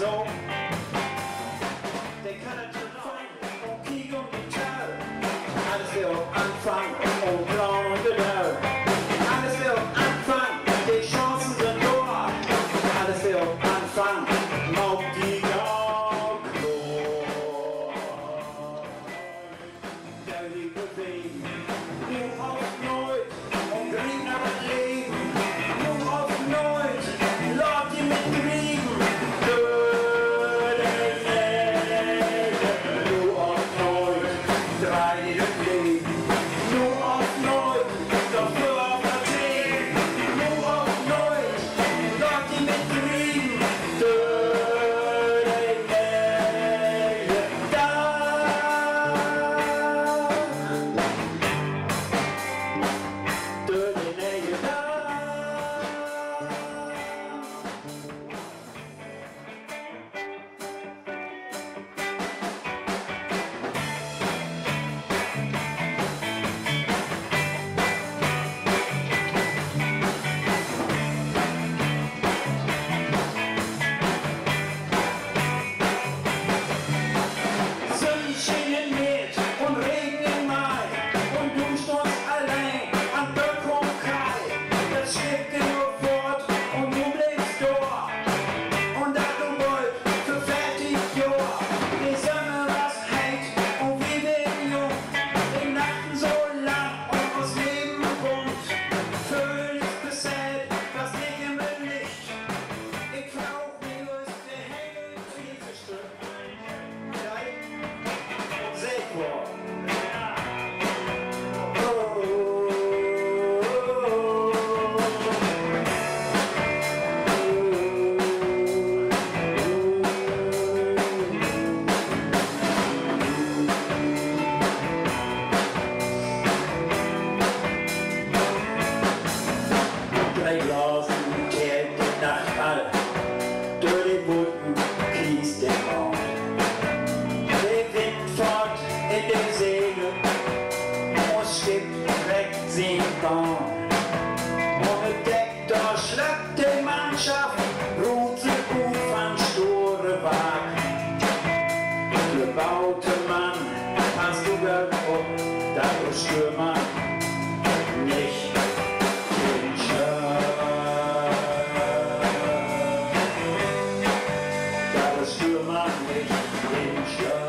zo. Der kann natürlich fangen und Krieg und Gitarre. Alles will auf Anfang und Braun und Gedörr. Alles will auf Anfang, die Chancen sind da. Alles will auf Anfang, auf die Klo. Der liebe Weg, nur auf neu und grün aber leben. Nur auf neu, Leute mit Kriegen. Nur auf neu, drei Leben. Nur auf neu, dafür auf der Tee. Nur auf neu, Leute mit Kriegen. Ohne Deck, da schleppt die Mannschaft, ruht sich auf an store Wagen. Der baute Mann, hast du gehört, da du Stürmer nicht den Schirm. Da du Stürmer nicht den Schirm.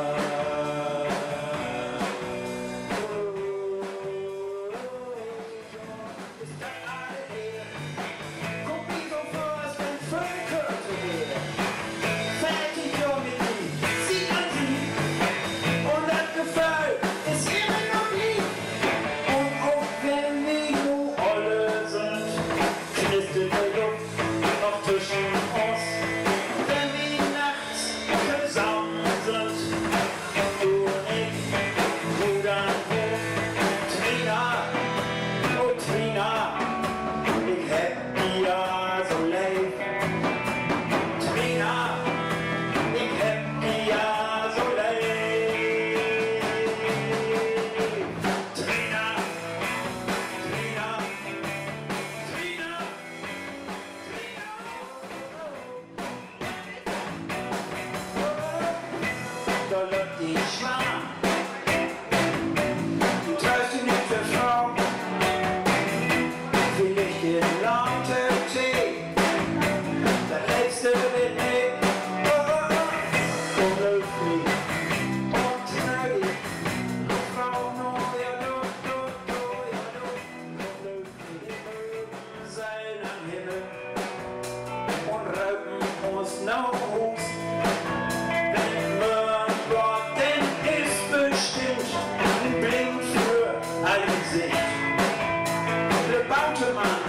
Die Schwarm, du treibst dich nicht für Frau, vielleicht den lauten Tee, der letzte wird nicht, und läuft nicht, und schnell, Frau, no, ja, und läuft nicht, Seil am Himmel, und Raupen aus Nauhus. Der baute Mann,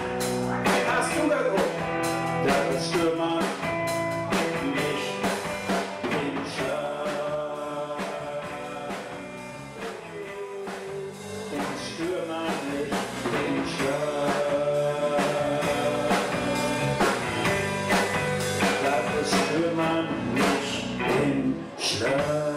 hast du geguckt, der Stürmer nicht den Schirm. Den Stürmer nicht den Schirm. Der Stürmer nicht den Schirm.